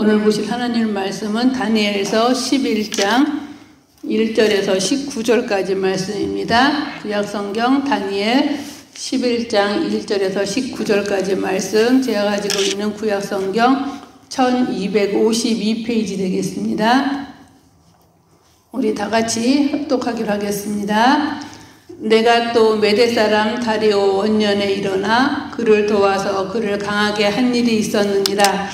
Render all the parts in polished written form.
오늘 보실 하나님 말씀은 다니엘서 11장 1절에서 19절까지 말씀입니다. 구약성경 다니엘 11장 1절에서 19절까지 말씀, 제가 가지고 있는 구약성경 1252페이지 되겠습니다. 우리 다 같이 합독하기로 하겠습니다. 내가 또 메대 사람 다리오 원년에 일어나 그를 도와서 그를 강하게 한 일이 있었느니라.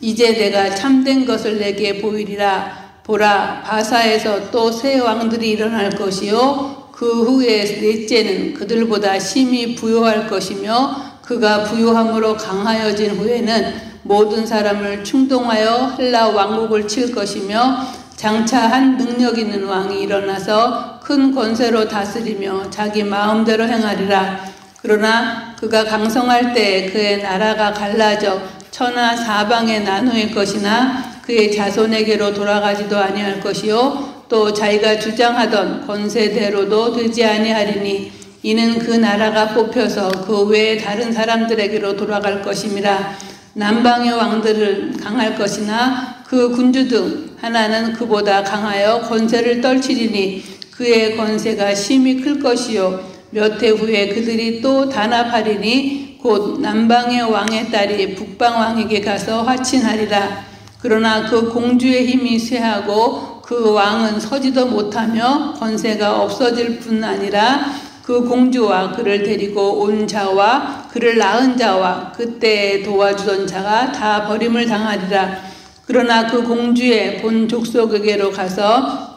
이제 내가 참된 것을 내게 보이리라. 보라, 바사에서 또 새 왕들이 일어날 것이요 그 후에 넷째는 그들보다 심히 부요할 것이며 그가 부요함으로 강하여진 후에는 모든 사람을 충동하여 헬라 왕국을 칠 것이며 장차 한 능력 있는 왕이 일어나서 큰 권세로 다스리며 자기 마음대로 행하리라. 그러나 그가 강성할 때 그의 나라가 갈라져 천하 사방에 나누일 것이나 그의 자손에게로 돌아가지도 아니할 것이요 또 자기가 주장하던 권세대로도 되지 아니하리니 이는 그 나라가 뽑혀서 그 외에 다른 사람들에게로 돌아갈 것임이라. 남방의 왕들은 강할 것이나 그 군주 등 하나는 그보다 강하여 권세를 떨치리니 그의 권세가 심히 클 것이요 몇 해 후에 그들이 또 단합하리니 곧 남방의 왕의 딸이 북방 왕에게 가서 화친하리라. 그러나 그 공주의 힘이 쇠하고 그 왕은 서지도 못하며 권세가 없어질 뿐 아니라 그 공주와 그를 데리고 온 자와 그를 낳은 자와 그때 도와주던 자가 다 버림을 당하리라. 그러나 그 공주의 본 족속에게로 가서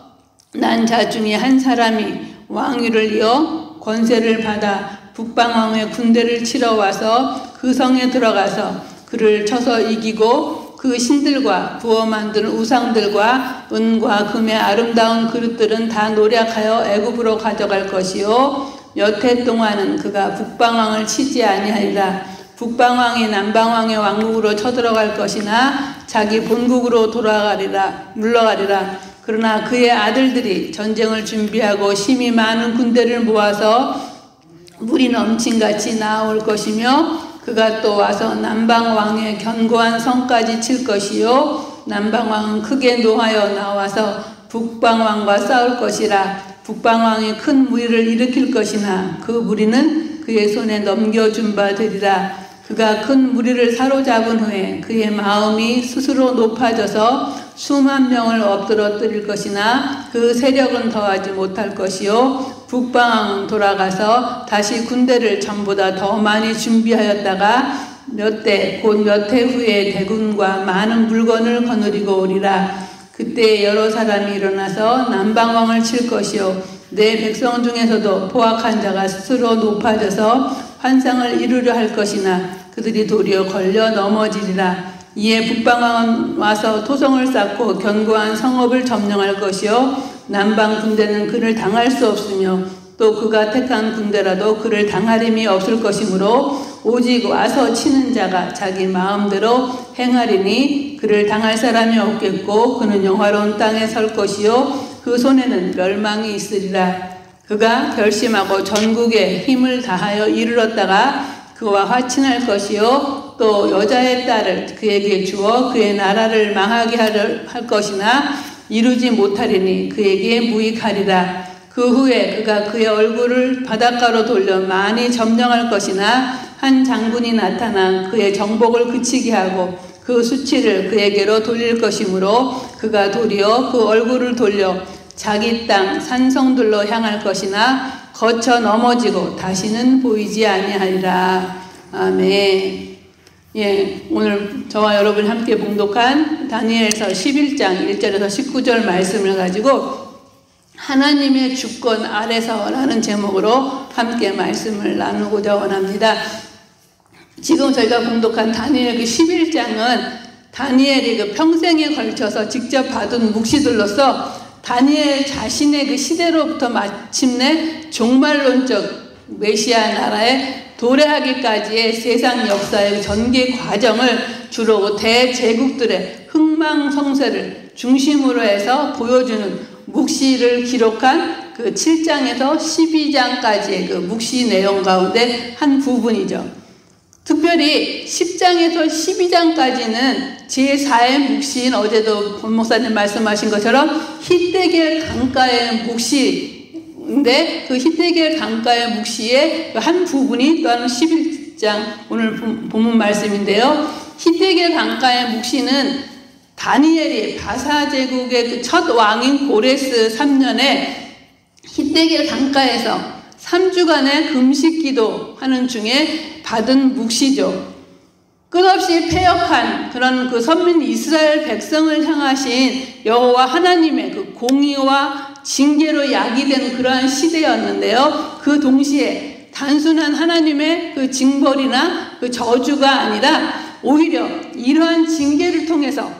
난 자 중에 한 사람이 왕위를 이어 권세를 받아 북방왕의 군대를 치러 와서 그 성에 들어가서 그를 쳐서 이기고 그 신들과 부어 만든 우상들과 은과 금의 아름다운 그릇들은 다 노략하여 애굽으로 가져갈 것이요 몇 해 동안은 그가 북방왕을 치지 아니하리라. 북방왕이 남방왕의 왕국으로 쳐들어갈 것이나 자기 본국으로 물러가리라. 그러나 그의 아들들이 전쟁을 준비하고 심히 많은 군대를 모아서 물이 넘친같이 나아올 것이며 그가 또 와서 남방왕의 견고한 성까지 칠 것이요 남방왕은 크게 노하여 나와서 북방왕과 싸울 것이라. 북방왕이 큰 무리를 일으킬 것이나 그 무리는 그의 손에 넘겨준 바 되리라. 그가 큰 무리를 사로잡은 후에 그의 마음이 스스로 높아져서 수만 명을 엎드러뜨릴 것이나 그 세력은 더하지 못할 것이요 북방왕은 돌아가서 다시 군대를 전보다 더 많이 준비하였다가 몇 해 후에 대군과 많은 물건을 거느리고 오리라. 그때 여러 사람이 일어나서 남방왕을 칠 것이요 내 백성 중에서도 포악한 자가 스스로 높아져서 환상을 이루려 할 것이나 그들이 도리어 걸려 넘어지리라. 이에 북방왕은 와서 토성을 쌓고 견고한 성읍을 점령할 것이요 남방 군대는 그를 당할 수 없으며 또 그가 택한 군대라도 그를 당할 힘이 없을 것이므로 오직 와서 치는 자가 자기 마음대로 행하리니 그를 당할 사람이 없겠고 그는 영화로운 땅에 설 것이요 그 손에는 멸망이 있으리라. 그가 결심하고 전국에 힘을 다하여 이르렀다가 그와 화친할 것이요 또 여자의 딸을 그에게 주어 그의 나라를 망하게 할 것이나 이루지 못하리니 그에게 무익하리라. 그 후에 그가 그의 얼굴을 바닷가로 돌려 많이 점령할 것이나 한 장군이 나타나 그의 정복을 그치게 하고 그 수치를 그에게로 돌릴 것이므로 그가 도리어 그 얼굴을 돌려 자기 땅 산성들로 향할 것이나 거쳐 넘어지고 다시는 보이지 아니하리라. 아멘. 예, 오늘 저와 여러분이 함께 봉독한 다니엘서 11장 1절에서 19절 말씀을 가지고 하나님의 주권 아래서라는 제목으로 함께 말씀을 나누고자 원합니다. 지금 저희가 봉독한 다니엘 그 11장은 다니엘이 그 평생에 걸쳐서 직접 받은 묵시들로서 다니엘 자신의 그 시대로부터 마침내 종말론적 메시아 나라에 도래하기까지의 세상 역사의 전개 과정을 주로 대제국들의 흥망성쇠를 중심으로 해서 보여주는 묵시를 기록한 그 7장에서 12장까지의 그 묵시 내용 가운데 한 부분이죠. 특별히 10장에서 12장까지는 제4의 묵시인 어제도 본 목사님 말씀하신 것처럼 히데겔 강가의 묵시인데 그 히데겔 강가의 묵시의 한 부분이 또한 11장 오늘 본문 말씀인데요. 히데겔 강가의 묵시는 다니엘이 바사 제국의 그 첫 왕인 고레스 3년에 히데겔 강가에서 3주간의 금식 기도하는 중에 받은 묵시죠. 끝없이 패역한 그런 그 선민 이스라엘 백성을 향하신 여호와 하나님의 그 공의와 징계로 야기된 그러한 시대였는데요. 그 동시에 단순한 하나님의 그 징벌이나 그 저주가 아니라 오히려 이러한 징계를 통해서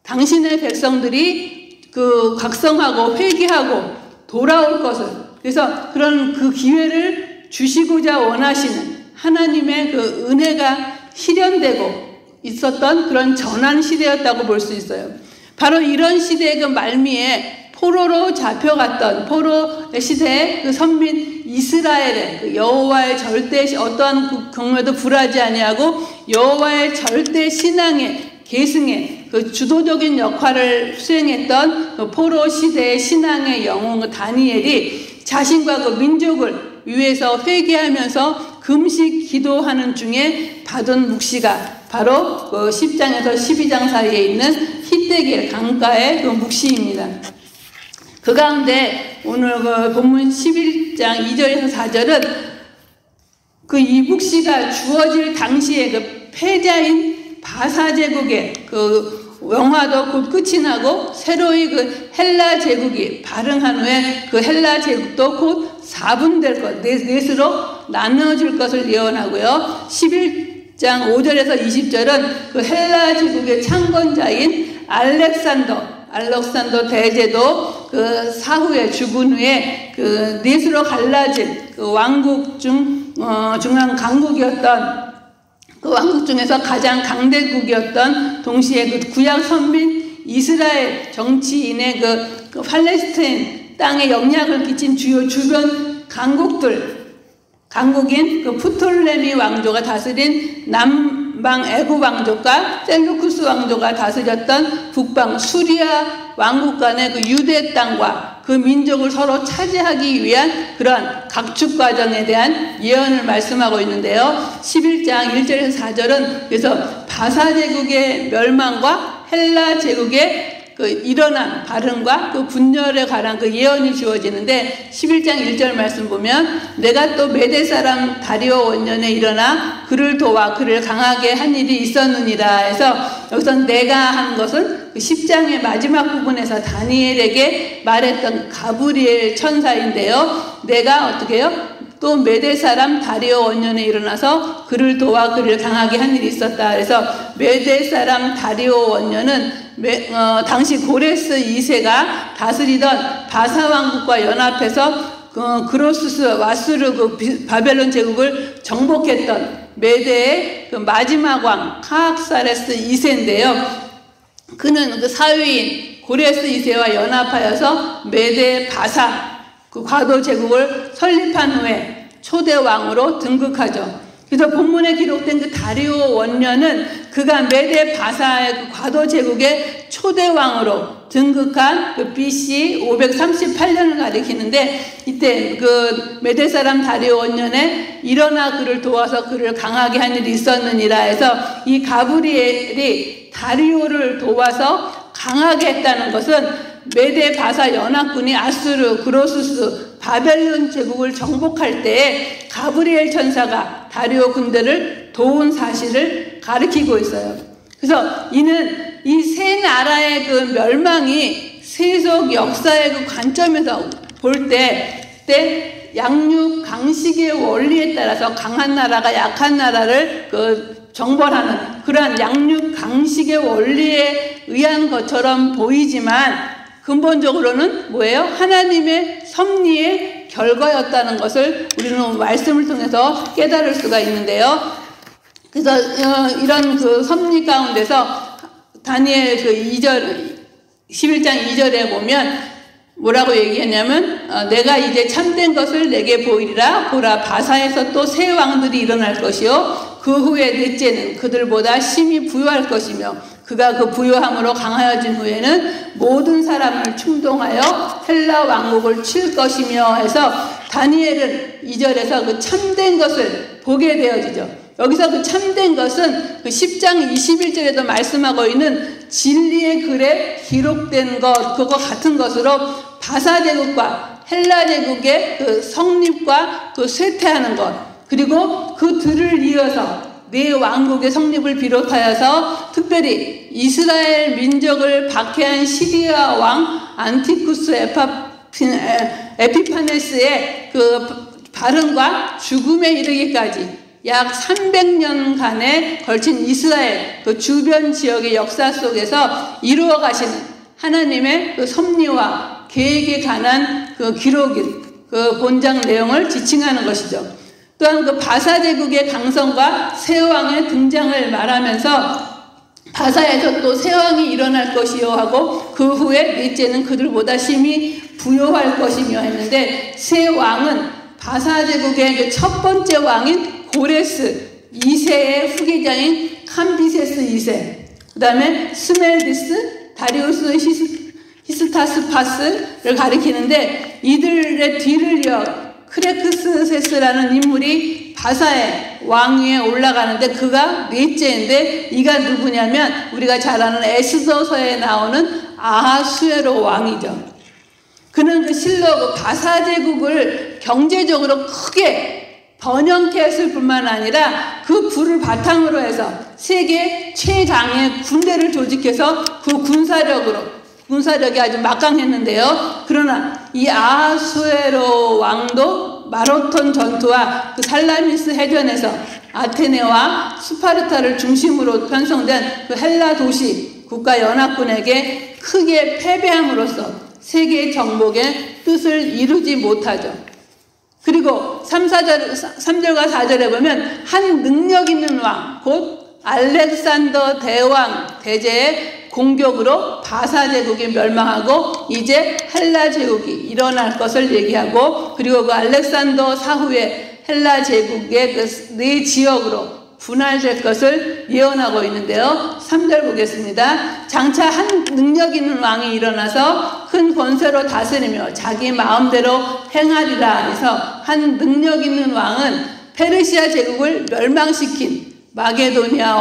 당신의 백성들이 그 각성하고 회개하고 돌아올 것을, 그래서 그런 그 기회를 주시고자 원하시는 하나님의 그 은혜가 실현되고 있었던 그런 전환 시대였다고 볼 수 있어요. 바로 이런 시대의 그 말미에 포로로 잡혀갔던 포로의 시대의 그 선민 이스라엘의 그 여호와의 절대 어떠한 그 경우에도 불하지 아니하고 여호와의 절대 신앙의 계승의 그 주도적인 역할을 수행했던 그 포로 시대의 신앙의 영웅 다니엘이 자신과 그 민족을 위해서 회개하면서 금식 기도하는 중에 받은 묵시가 바로 그 10장에서 12장 사이에 있는 히데겔 강가의 그 묵시입니다. 그 가운데 오늘 그 본문 11장 2절에서 4절은 그 이 묵시가 주어질 당시에 그 패자인 바사 제국의 그 영화도 곧 끝이 나고 새로이 그 헬라 제국이 발흥한 후에 그 헬라 제국도 곧 4분될 것, 넷으로 나누어질 것을 예언하고요. 11장 5절에서 20절은 그 헬라 제국의 창건자인 알렉산더 대제도 그 사후에 죽은 후에 그 넷으로 갈라진 그 왕국 중앙 강국이었던 그 왕국 중에서 가장 강대국이었던 동시에 그 구약 선민 이스라엘 정치인의 그 팔레스타인 땅에 영향을 끼친 주요 주변 강국인 그 프톨레미 왕조가 다스린 남방 애굽 왕족과 셀루쿠스 왕조가 다스렸던 북방 수리아 왕국 간의 그 유대 땅과 그 민족을 서로 차지하기 위한 그러한 각축 과정에 대한 예언을 말씀하고 있는데요. 11장 1절에서 4절은 그래서 바사 제국의 멸망과 헬라 제국의 그 일어난 발흥과 그 분열에 관한 그 예언이 주어지는데 11장 1절 말씀 보면 내가 또 메대 사람 다리오 원년에 일어나 그를 도와 그를 강하게 한 일이 있었느니라 해서 여기서 내가 한 것은 그 10장의 마지막 부분에서 다니엘에게 말했던 가브리엘 천사인데요. 내가 어떻게 해요? 또 메대 사람 다리오 원년에 일어나서 그를 도와 그를 강하게 한 일이 있었다. 그래서 메대 사람 다리오 원년은 당시 고레스 2세가 다스리던 바사 왕국과 연합해서 그로수스 와수르 그 바벨론 제국을 정복했던 메대의 그 마지막 왕 카악사레스 2세인데요. 그는 그 사위인 고레스 2세와 연합하여서 메대 바사 그 과도 제국을 설립한 후에 초대 왕으로 등극하죠. 그래서 본문에 기록된 그 다리오 원년은 그가 메대 바사의 그 과도 제국의 초대 왕으로 등극한 그 BC 538년을 가리키는데 이때 그 메대 사람 다리오 원년에 일어나 그를 도와서 그를 강하게 한 일이 있었느니라 해서 이 가브리엘이 다리오를 도와서 강하게 했다는 것은 메대 바사 연합군이 아수르, 그로수스, 바벨론 제국을 정복할 때에 가브리엘 천사가 다리오 군대를 도운 사실을 가리키고 있어요. 그래서 이는 이 세 나라의 그 멸망이 세속 역사의 그 관점에서 볼 때 양육 강식의 원리에 따라서 강한 나라가 약한 나라를 그 정벌하는 그러한 양육 강식의 원리에 의한 것처럼 보이지만 근본적으로는 뭐예요? 하나님의 섭리의 결과였다는 것을 우리는 말씀을 통해서 깨달을 수가 있는데요. 그래서 이런 그 섭리 가운데서 다니엘 그 11장 2절에 보면 뭐라고 얘기했냐면 내가 이제 참된 것을 내게 보이리라. 보라 바사에서 또 새 왕들이 일어날 것이요 그 후에 넷째는 그들보다 심히 부유할 것이며 그가 그 부요함으로 강하여진 후에는 모든 사람을 충동하여 헬라 왕국을 칠 것이며 해서 다니엘은 2절에서 그 참된 것을 보게 되어지죠. 여기서 그 참된 것은 그 10장 21절에도 말씀하고 있는 진리의 글에 기록된 것, 그거 같은 것으로 바사제국과 헬라제국의 그 성립과 그 쇠퇴하는 것, 그리고 그 들을 이어서 네 왕국의 성립을 비롯하여서 특별히 이스라엘 민족을 박해한 시리아 왕 안티쿠스 에피파네스의 그 발흥과 죽음에 이르기까지 약 300년간에 걸친 이스라엘 그 주변 지역의 역사 속에서 이루어 가시는 하나님의 그 섭리와 계획에 관한 그 기록인 그 본장 내용을 지칭하는 것이죠. 또한 그 바사 제국의 강성과 새 왕의 등장을 말하면서 바사에서 또 새 왕이 일어날 것이요 하고 그 후에 넷째는 그들보다 심히 부요할 것이며 했는데, 새 왕은 바사 제국의 그 첫 번째 왕인 고레스 2세의 후계자인 캄비세스 2세, 그 다음에 스멜디스, 다리우스 히스타스파스를 가리키는데, 이들의 뒤를 이어 크레크스세스라는 인물이 바사의 왕위에 올라가는데 그가 넷째인데, 이가 누구냐면 우리가 잘 아는 에스더서에 나오는 아하수에로 왕이죠. 그는 그 실로 그 바사 제국을 경제적으로 크게 번영케 했을 뿐만 아니라 그 부를 바탕으로 해서 세계 최강의 군대를 조직해서 그 군사력이 아주 막강했는데요. 그러나 이 아하수에로 왕도 마라톤 전투와 그 살라미스 해전에서 아테네와 스파르타를 중심으로 편성된 그 헬라 도시 국가연합군에게 크게 패배함으로써 세계 정복의 뜻을 이루지 못하죠. 그리고 3절과 4절에 보면 한 능력 있는 왕, 곧 알렉산더 대왕 대제의 공격으로 바사 제국이 멸망하고 이제 헬라 제국이 일어날 것을 얘기하고, 그리고 그 알렉산더 사후에 헬라 제국의 그 네 지역으로 분할될 것을 예언하고 있는데요. 3절 보겠습니다. 장차 한 능력 있는 왕이 일어나서 큰 권세로 다스리며 자기 마음대로 행하리라 해서, 한 능력 있는 왕은 페르시아 제국을 멸망시킨 마게도니아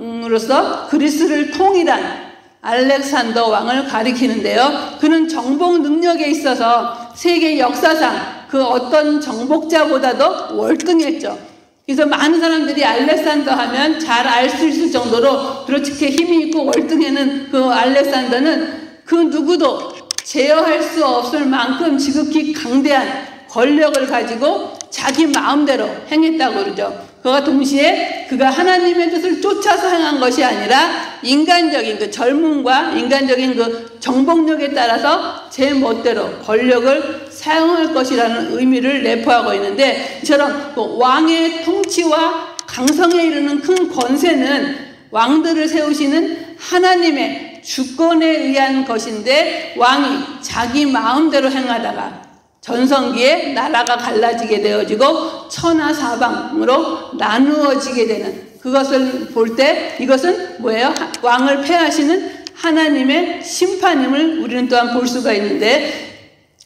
왕으로서 그리스를 통일한 알렉산더 왕을 가리키는데요. 그는 정복 능력에 있어서 세계 역사상 그 어떤 정복자보다도 월등했죠. 그래서 많은 사람들이 알렉산더 하면 잘 알 수 있을 정도로 그렇게 힘이 있고 월등해는 그 알렉산더는 그 누구도 제어할 수 없을 만큼 지극히 강대한 권력을 가지고 자기 마음대로 행했다고 그러죠. 그와 동시에 그가 하나님의 뜻을 쫓아서 행한 것이 아니라 인간적인 그 젊음과 인간적인 그 정복력에 따라서 제 멋대로 권력을 사용할 것이라는 의미를 내포하고 있는데, 이처럼 그 왕의 통치와 강성에 이르는 큰 권세는 왕들을 세우시는 하나님의 주권에 의한 것인데, 왕이 자기 마음대로 행하다가 전성기에 나라가 갈라지게 되어지고 천하사방으로 나누어지게 되는 그것을 볼 때 이것은 뭐예요? 왕을 폐하시는 하나님의 심판임을 우리는 또한 볼 수가 있는데,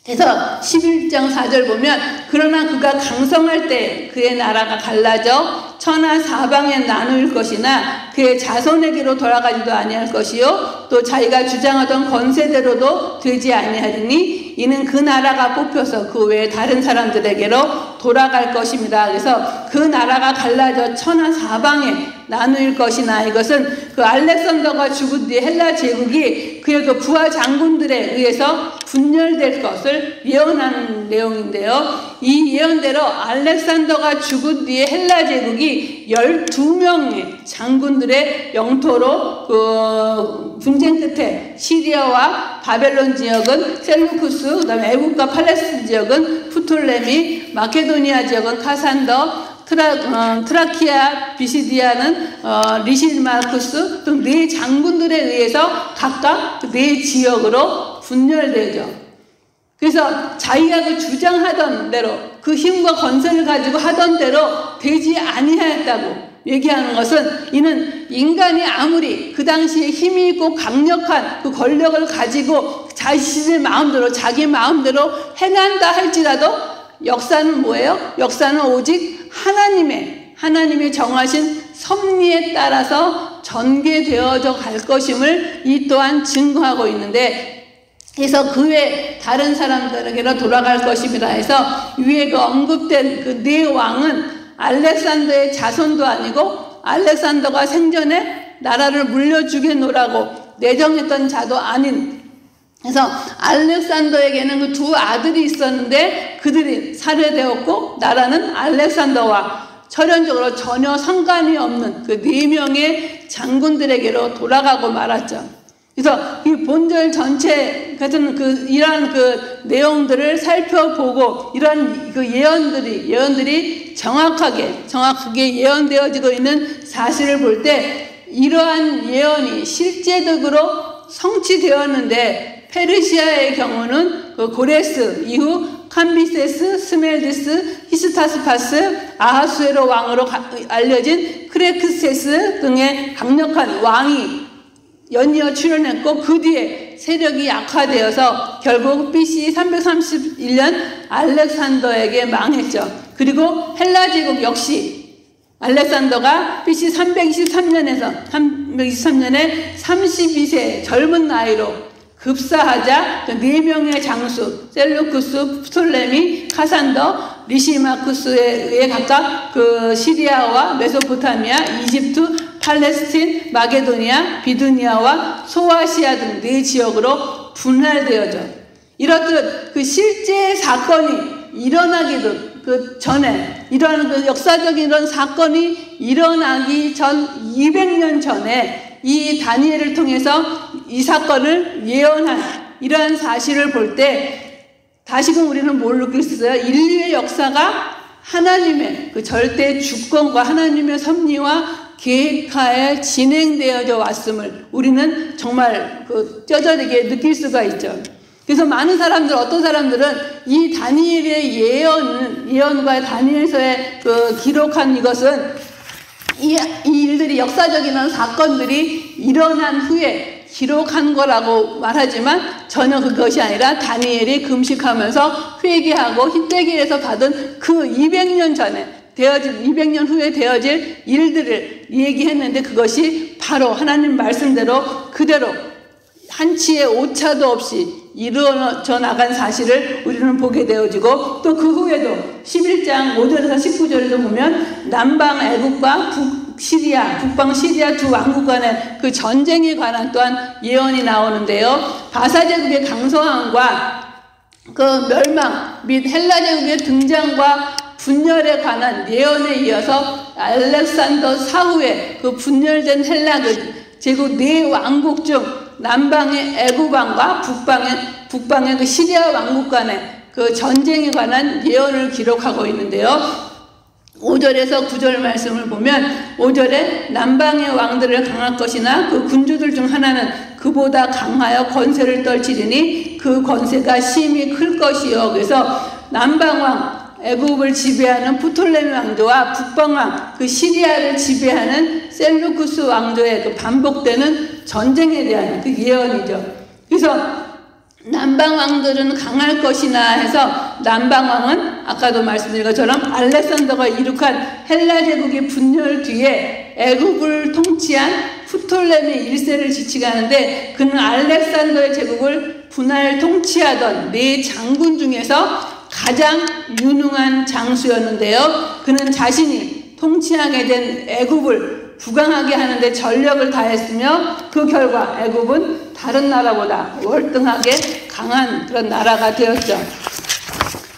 그래서 11장 4절 보면 그러나 그가 강성할 때 그의 나라가 갈라져 천하사방에 나누일 것이나 그의 자손에게로 돌아가지도 아니할 것이요 또 자기가 주장하던 권세대로도 되지 아니하리니 이는 그 나라가 뽑혀서 그 외에 다른 사람들에게로 돌아갈 것입니다. 그래서 그 나라가 갈라져 천하사방에 나누일 것이나, 이것은 그 알렉산더가 죽은 뒤에 헬라 제국이 그의 그 부하 장군들에 의해서 분열될 것을 예언하는 내용인데요. 이 예언대로 알렉산더가 죽은 뒤에 헬라 제국이 12명의 장군들의 영토로 그 분쟁 끝에 시리아와 바벨론 지역은 셀루쿠스, 그다음에 애국과 팔레스틴 지역은 프톨레미, 마케도니아 지역은 카산더, 트라키아 비시디아는 리시마쿠스 등 네 장군들에 의해서 각각 네 지역으로 분열되죠. 그래서 자기가 그 주장하던 대로 그 힘과 권세를 가지고 하던 대로 되지 아니하였다고 얘기하는 것은 이는 인간이 아무리 그 당시에 힘이 있고 강력한 그 권력을 가지고 자신의 마음대로 자기 마음대로 행한다 할지라도 역사는 뭐예요? 역사는 오직 하나님의 정하신 섭리에 따라서 전개되어져 갈 것임을 이 또한 증거하고 있는데, 그래서 그 외 다른 사람들에게로 돌아갈 것임이라 해서 위에 그 언급된 그 네 왕은 알렉산더의 자손도 아니고 알렉산더가 생전에 나라를 물려주겠노라고 내정했던 자도 아닌, 그래서 알렉산더에게는 그 두 아들이 있었는데 그들이 살해되었고 나라는 알렉산더와 철연적으로 전혀 상관이 없는 그 4명의 장군들에게로 돌아가고 말았죠. 그래서 이 본절 전체 같은 이러한 그 내용들을 살펴보고 이러한 그 예언들이 정확하게 예언되어지고 있는 사실을 볼 때 이러한 예언이 실제적으로 성취되었는데, 페르시아의 경우는 그 고레스 이후 캄비세스, 스멜디스, 히스타스파스, 아하수에로 왕으로 알려진 크레크세스 등의 강력한 왕이 연이어 출현했고, 그 뒤에 세력이 약화되어서 결국 BC 331년 알렉산더에게 망했죠. 그리고 헬라 제국 역시 알렉산더가 BC 323년에 32세 젊은 나이로 급사하자 4명의 장수 셀루쿠스, 프톨레미, 카산더, 리시마쿠스에 의해 각각 그 시리아와 메소포타미아, 이집트, 팔레스틴, 마게도니아, 비두니아와 소아시아 등 4지역으로 분할되어져, 이렇듯 그 실제 사건이 일어나기도 그 전에 이런 그 역사적인 이런 사건이 일어나기 전 200년 전에 이 다니엘을 통해서 이 사건을 예언한 이러한 사실을 볼 때 다시금 우리는 뭘 느낄 수 있어요? 인류의 역사가 하나님의 그 절대 주권과 하나님의 섭리와 계획하에 진행되어져 왔음을 우리는 정말 그 쩌저리게 느낄 수가 있죠. 그래서 많은 사람들, 어떤 사람들은 이 다니엘의 예언과 다니엘서에 그 기록한 이것은 이 일들이 역사적인 사건들이 일어난 후에 기록한 거라고 말하지만 전혀 그것이 아니라 다니엘이 금식하면서 회개하고 흰대길에서 받은 그 200년 후에 되어질 일들을 얘기했는데, 그것이 바로 하나님 말씀대로 그대로 한치의 오차도 없이 이루어져 나간 사실을 우리는 보게 되어지고, 또 그 후에도 11장 5절에서 19절에도 보면 남방 애국과 북방 시리아 두 왕국 간의 그 전쟁에 관한 또한 예언이 나오는데요. 바사 제국의 강성함과 그 멸망 및 헬라 제국의 등장과 분열에 관한 예언에 이어서 알렉산더 사후에 그 분열된 헬라 제국 4왕국 중 남방의 애굽왕과 북방의 그 시리아 왕국 간의 그 전쟁에 관한 예언을 기록하고 있는데요. 5절에서 9절 말씀을 보면 5절에 남방의 왕들을 강할 것이나 그 군주들 중 하나는 그보다 강하여 권세를 떨치리니 그 권세가 심히 클 것이요. 그래서 남방왕 애굽을 지배하는 프톨레미 왕조와 북방왕 그 시리아를 지배하는 셀루쿠스 왕조의 그 반복되는 전쟁에 대한 그 예언이죠. 그래서 남방왕들은 강할 것이나 해서 남방왕은 아까도 말씀드린 것처럼 알렉산더가 이룩한 헬라 제국의 분열 뒤에 애굽을 통치한 프톨레미 1세를 지칭하는데, 그는 알렉산더의 제국을 분할 통치하던 4장군 중에서 가장 유능한 장수였는데요. 그는 자신이 통치하게 된 애굽을 부강하게 하는데 전력을 다했으며, 그 결과 애굽은 다른 나라보다 월등하게 강한 그런 나라가 되었죠.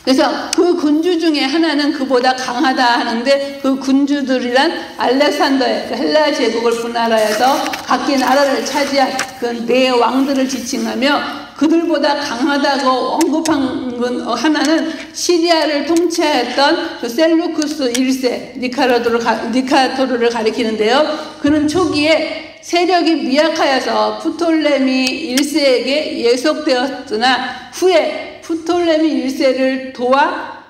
그래서 그 군주 중에 하나는 그보다 강하다 하는데, 그 군주들이란 알렉산더의 그 헬라 제국을 분할하여서 각기 나라를 차지한 그 4왕들을 지칭하며, 그들보다 강하다고 언급한 건 하나는 시리아를 통치했던 그 셀루쿠스 1세 니카토르를 가리키는데요. 그는 초기에 세력이 미약하여서 프톨레미 1세에게 예속되었으나 후에 프톨레미 1세를 도와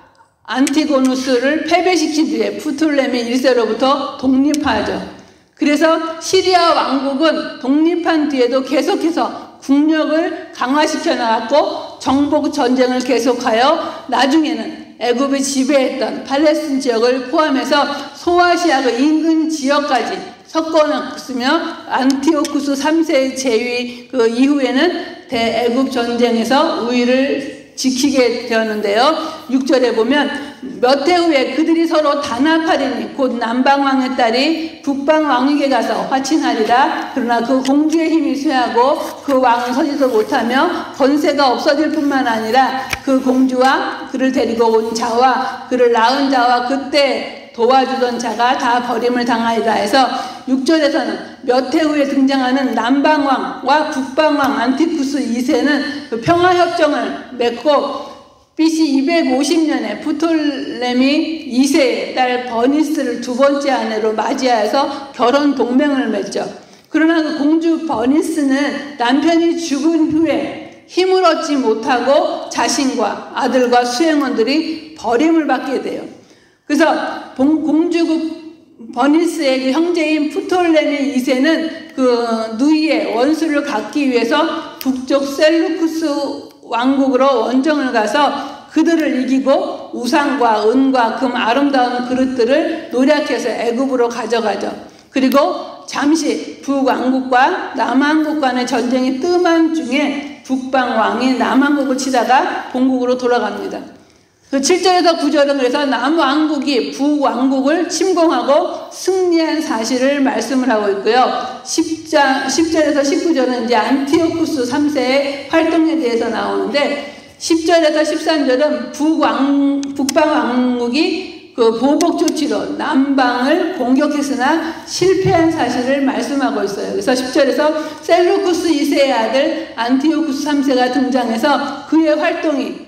안티고누스를 패배시킨 뒤에 프톨레미 1세로부터 독립하죠. 그래서 시리아 왕국은 독립한 뒤에도 계속해서 국력을 강화시켜 나갔고 정복 전쟁을 계속하여 나중에는 애굽이 지배했던 팔레스틴 지역을 포함해서 소아시아 그 인근 지역까지 섞어놨으며 안티오쿠스 3세의 제위 그 이후에는 대애굽 전쟁에서 우위를 지키게 되었는데요. 6절에 보면 몇 해 후에 그들이 서로 다나파리니 곧 남방왕의 딸이 북방왕에게 가서 화친하리라. 그러나 그 공주의 힘이 쇠하고 그 왕은 서지도 못하며 권세가 없어질 뿐만 아니라 그 공주와 그를 데리고 온 자와 그를 낳은 자와 그때 도와주던 자가 다 버림을 당하리라 해서 6절에서는 몇 해 후에 등장하는 남방왕과 북방왕 안티쿠스 2세는 그 평화협정을 맺고 BC 250년에 프톨레미 2세의 딸 버니스를 두 번째 아내로 맞이하여서 결혼 동맹을 맺죠. 그러나 그 공주 버니스는 남편이 죽은 후에 힘을 얻지 못하고 자신과 아들과 수행원들이 버림을 받게 돼요. 그래서 공주 버니스의 그 형제인 프톨레미 2세는 그 누이의 원수를 갚기 위해서 북쪽 셀루쿠스 왕국으로 원정을 가서 그들을 이기고 우상과 은과 금 아름다운 그릇들을 노략해서 애굽으로 가져가죠. 그리고 잠시 북왕국과 남왕국 간의 전쟁이 뜸한 중에 북방왕이 남왕국을 치다가 본국으로 돌아갑니다. 그 7절에서 9절은 그래서 남왕국이 북왕국을 침공하고 승리한 사실을 말씀을 하고 있고요. 10절에서 19절은 이제 안티오쿠스 3세의 활동에 대해서 나오는데 10절에서 13절은 북방왕국이 그 보복 조치로 남방을 공격했으나 실패한 사실을 말씀하고 있어요. 그래서 10절에서 셀루쿠스 2세의 아들 안티오쿠스 3세가 등장해서 그의 활동이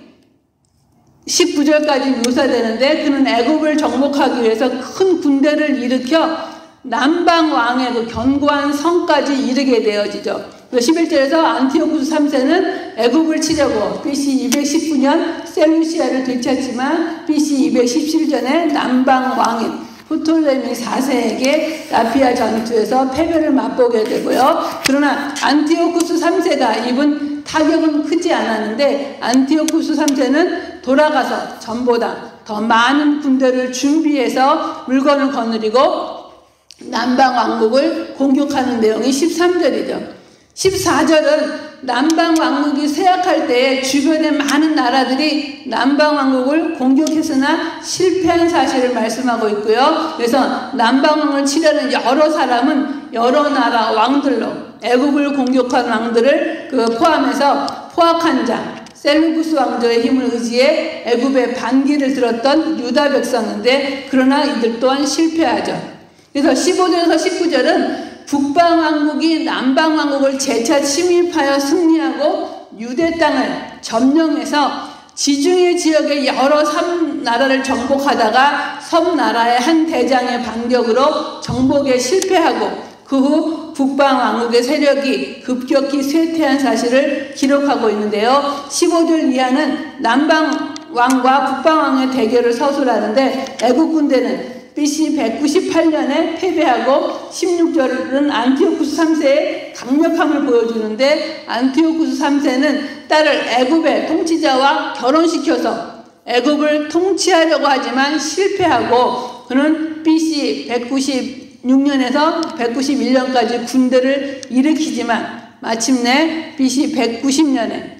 19절까지 묘사되는데 그는 애굽을 정복하기 위해서 큰 군대를 일으켜 남방 왕의 그 견고한 성까지 이르게 되어지죠. 11절에서 안티오쿠스 3세는 애굽을 치려고 BC 219년 셀루시아를 되찾지만 BC 217년에 남방 왕인 프톨레미 4세에게 라피아 전투에서 패배를 맛보게 되고요. 그러나 안티오쿠스 3세가 입은 타격은 크지 않았는데 안티오쿠스 3세는 돌아가서 전보다 더 많은 군대를 준비해서 물건을 거느리고 남방 왕국을 공격하는 내용이 13절이죠. 14절은 남방 왕국이 쇠약할 때에 주변의 많은 나라들이 남방 왕국을 공격했으나 실패한 사실을 말씀하고 있고요. 그래서 남방 왕을 치려는 여러 사람은 여러 나라 왕들로 애굽을 공격한 왕들을 포함해서 포악한 자 셀루쿠스 왕조의 힘을 의지해 애굽의 반기를 들었던 유다 백성인데 그러나 이들 또한 실패하죠. 그래서 15절에서 19절은 북방왕국이 남방왕국을 재차 침입하여 승리하고 유대 땅을 점령해서 지중해 지역의 여러 섬나라를 정복하다가 섬나라의 한 대장의 반격으로 정복에 실패하고 그 후 북방왕국의 세력이 급격히 쇠퇴한 사실을 기록하고 있는데요. 15절 이하는 남방왕과 북방왕의 대결을 서술하는데 애국 군대는 BC 198년에 패배하고 16절은 안티오쿠스 3세의 강력함을 보여주는데 안티오쿠스 3세는 딸을 애굽의 통치자와 결혼시켜서 애굽을 통치하려고 하지만 실패하고 그는 BC 196년에서 191년까지 군대를 일으키지만 마침내 BC 190년에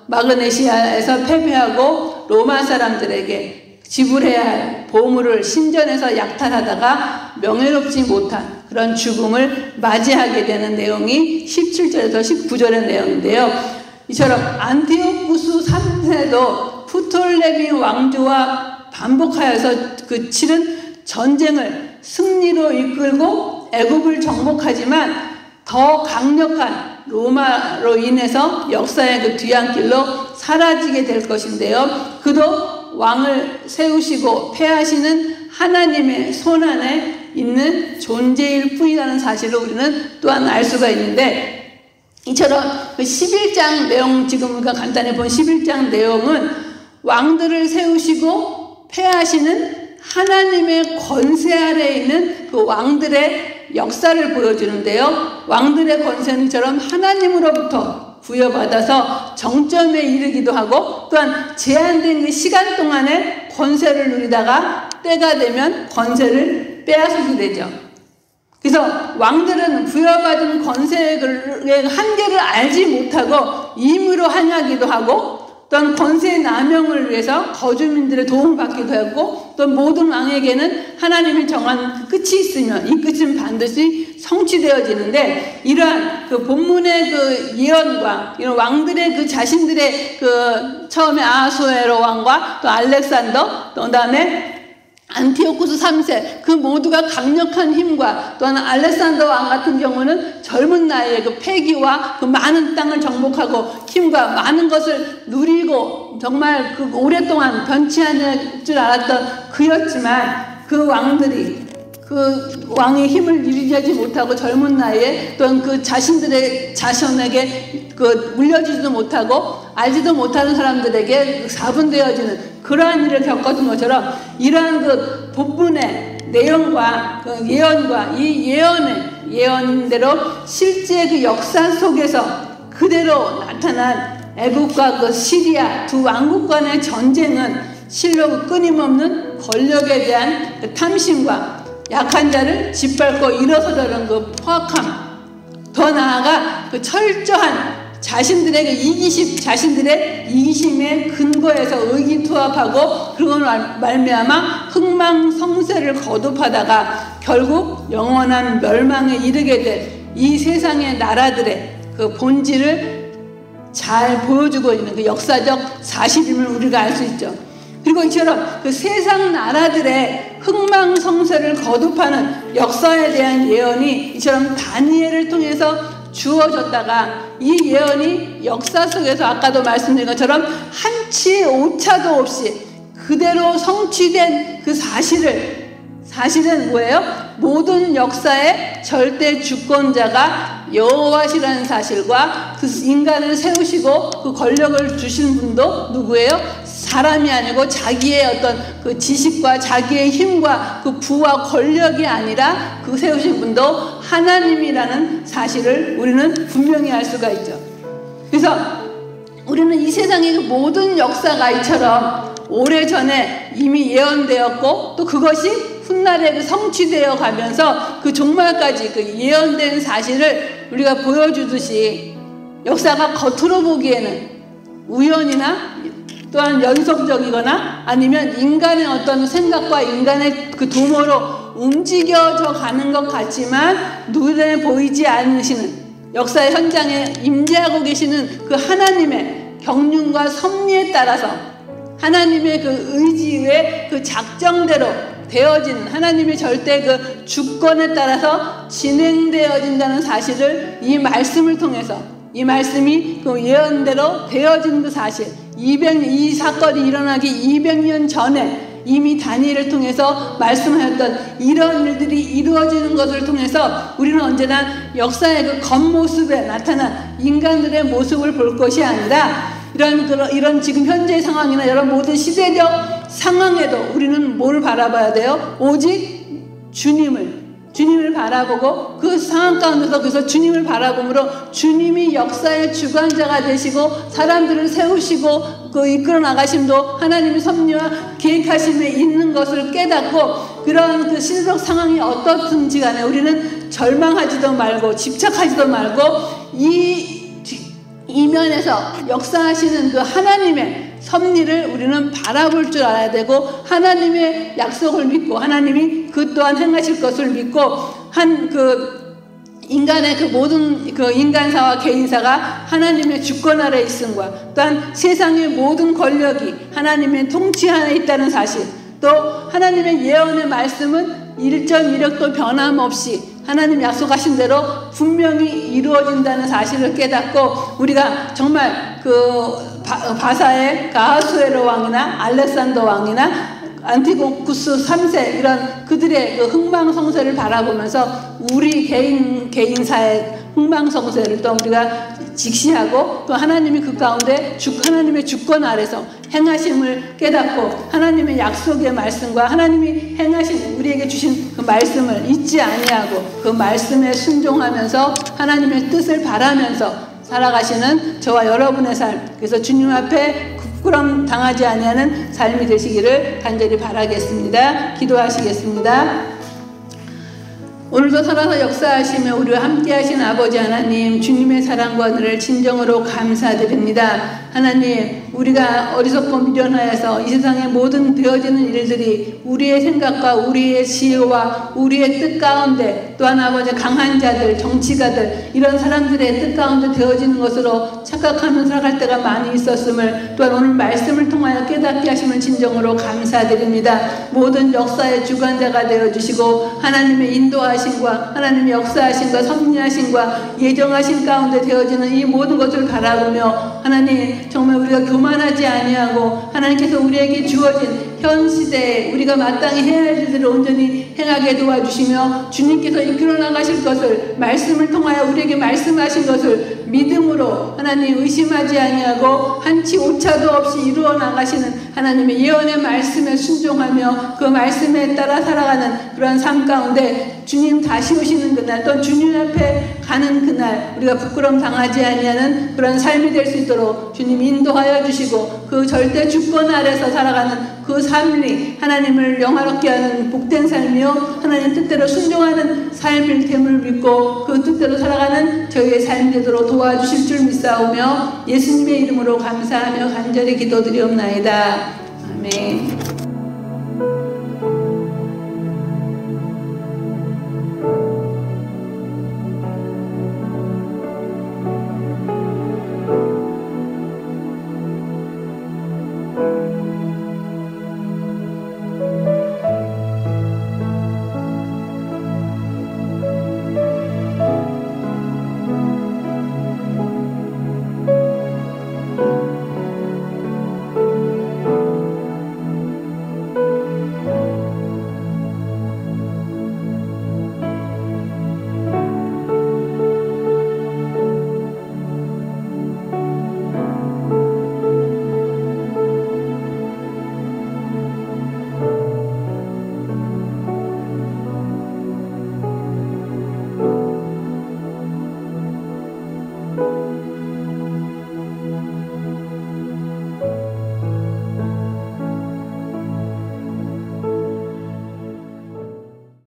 마그네시아에서 패배하고 로마 사람들에게 지불해야 할 보물을 신전에서 약탈하다가 명예롭지 못한 그런 죽음을 맞이하게 되는 내용이 17절에서 19절의 내용인데요. 이처럼 안티오쿠스 3세도 프톨레미 왕조와 반복하여서 그 치른 전쟁을 승리로 이끌고 애굽을 정복하지만 더 강력한 로마로 인해서 역사의 그 뒤안길로 사라지게 될 것인데요. 그도 왕을 세우시고 패하시는 하나님의 손안에 있는 존재일 뿐이라는 사실을 우리는 또한 알 수가 있는데 이처럼 그 11장 내용 지금 우리가 간단히 본 11장 내용은 왕들을 세우시고 패하시는 하나님의 권세 아래에 있는 그 왕들의 역사를 보여주는데요. 왕들의 권세는처럼 하나님으로부터 부여받아서 정점에 이르기도 하고 또한 제한된 그 시간 동안에 권세를 누리다가 때가 되면 권세를 빼앗게 되죠. 그래서 왕들은 부여받은 권세의 한계를 알지 못하고 임의로 행하기도 하고 또한 권세의 남용을 위해서 거주민들의 도움을 받기도 하고 또 모든 왕에게는 하나님이 정한 그 끝이 있으면 이 끝은 반드시 성취되어지는데 이러한 그 본문의 그 예언과 이런 왕들의 그 자신들의 그 처음에 아하수에로 왕과 또 알렉산더 또 그다음에 안티오쿠스 3세 그 모두가 강력한 힘과 또한 알렉산더 왕 같은 경우는 젊은 나이에 그 패기와 그 많은 땅을 정복하고 힘과 많은 것을 누리고 정말 그 오랫동안 변치 않을 줄 알았던 그였지만 그 왕들이 그 왕의 힘을 유지하지 못하고 젊은 나이에 또한 그 자신들의 자손에게 그 물려주지도 못하고 알지도 못하는 사람들에게 사분되어지는 그러한 일을 겪었던 것처럼 이러한 그 본문의 내용과 그 예언과 이 예언대로 실제 그 역사 속에서 그대로 나타난 애국과 그 시리아 두 왕국 간의 전쟁은 실로 끊임없는 권력에 대한 그 탐심과 약한 자를 짓밟고 일어서려는 그 포악함, 더 나아가 그 철저한 자신들의 이기심의 근거에서 의기투합하고 그걸 말미암아 흥망성쇠를 거듭하다가 결국 영원한 멸망에 이르게 될 이 세상의 나라들의 그 본질을 잘 보여주고 있는 그 역사적 사실임을 우리가 알 수 있죠. 그리고 이처럼 그 세상 나라들의 흥망성쇠를 거듭하는 역사에 대한 예언이 이처럼 다니엘을 통해서 주어졌다가 이 예언이 역사 속에서 아까도 말씀드린 것처럼 한치의 오차도 없이 그대로 성취된 그 사실은 뭐예요? 모든 역사의 절대 주권자가 여호와시라는 사실과 그 인간을 세우시고 그 권력을 주신 분도 누구예요? 사람이 아니고 자기의 어떤 그 지식과 자기의 힘과 그 부와 권력이 아니라 그 세우신 분도 하나님이라는 사실을 우리는 분명히 알 수가 있죠. 그래서 우리는 이 세상의 모든 역사가 이처럼 오래전에 이미 예언되었고 또 그것이 훗날에 성취되어 가면서 그 종말까지 그 예언된 사실을 우리가 보여주듯이 역사가 겉으로 보기에는 우연이나 또한 연속적이거나 아니면 인간의 어떤 생각과 인간의 그 도모로 움직여져 가는 것 같지만 눈에 보이지 않으시는 역사의 현장에 임재하고 계시는 그 하나님의 경륜과 섭리에 따라서 하나님의 그 의지의 그 작정대로 되어진 하나님의 절대 그 주권에 따라서 진행되어진다는 사실을 이 말씀을 통해서 이 말씀이 그 예언대로 되어진 그 사실 이 사건이 일어나기 200년 전에 이미 다니엘을 통해서 말씀하였던 이런 일들이 이루어지는 것을 통해서 우리는 언제나 역사의 그 겉모습에 나타난 인간들의 모습을 볼 것이 아니라 이런 지금 현재 상황이나 이런 모든 시대적 상황에도 우리는 뭘 바라봐야 돼요? 오직 주님을 바라보고 그 상황 가운데서 그래서 주님을 바라봄으로 주님이 역사의 주관자가 되시고 사람들을 세우시고 그 이끌어 나가심도 하나님의 섭리와 계획하심에 있는 것을 깨닫고 그런 그 신적 상황이 어떻든지 간에 우리는 절망하지도 말고 집착하지도 말고 이면에서 역사하시는 그 하나님의 섭리를 우리는 바라볼 줄 알아야 되고 하나님의 약속을 믿고 하나님이 그 또한 행하실 것을 믿고 인간의 그 모든 그 인간사와 개인사가 하나님의 주권 아래 있음과 또한 세상의 모든 권력이 하나님의 통치 안에 있다는 사실 또 하나님의 예언의 말씀은 1.1획도 변함없이 하나님 약속하신 대로 분명히 이루어진다는 사실을 깨닫고 우리가 정말 그 바사의 아하수에로 왕이나 알렉산더 왕이나 안티오쿠스 3세 이런 그들의 그 흥망성쇠를 바라보면서 우리 개인사의 흥망성쇠를 또 우리가 직시하고 또 하나님이 그 가운데 하나님의 주권 아래서 행하심을 깨닫고 하나님의 약속의 말씀과 하나님이 행하신 우리에게 주신 그 말씀을 잊지 아니하고 그 말씀에 순종하면서 하나님의 뜻을 바라면서 살아가시는 저와 여러분의 삶, 그래서 주님 앞에 부끄럼 당하지 아니하는 삶이 되시기를 간절히 바라겠습니다. 기도하시겠습니다. 오늘도 살아서 역사하시며 우리와 함께 하신 아버지 하나님, 주님의 사랑과 은혜를 진정으로 감사드립니다. 하나님, 우리가 어리석고 미련하여서 이 세상의 모든 되어지는 일들이 우리의 생각과 우리의 지혜와 우리의 뜻 가운데, 또한 아버지 강한 자들, 정치가들, 이런 사람들의 뜻 가운데 되어지는 것으로 착각하면서 살아갈 때가 많이 있었음을, 또한 오늘 말씀을 통하여 깨닫게 하심을 진정으로 감사드립니다. 모든 역사의 주관자가 되어주시고 하나님의 인도하심과 하나님의 역사하심과 섭리하심과 예정하심 가운데 되어지는 이 모든 것을 바라보며 하나님, 정말 우리가 교만하지 아니하고 하나님께서 우리에게 주어진 현 시대에 우리가 마땅히 해야 할 일들을 온전히 행하게 도와주시며 주님께서 이끌어 나가실 것을, 말씀을 통하여 우리에게 말씀하신 것을 믿음으로 하나님 의심하지 아니하고 한치 오차도 없이 이루어 나가시는 하나님의 예언의 말씀에 순종하며 그 말씀에 따라 살아가는 그런 삶 가운데 주님 다시 오시는 그날, 또 주님 앞에 가는 그날 우리가 부끄럼 당하지 아니하는 그런 삶이 될 수 있도록 주님 인도하여 주시고, 그 절대 주권 아래서 살아가는 그 삶이 하나님을 영화롭게 하는 복된 삶이요 하나님 뜻대로 순종하는 삶일 됨을 믿고 그 뜻대로 살아가는 저희의 삶이 되도록 도와주실 줄 믿사오며 예수님의 이름으로 감사하며 간절히 기도드리옵나이다. 아멘.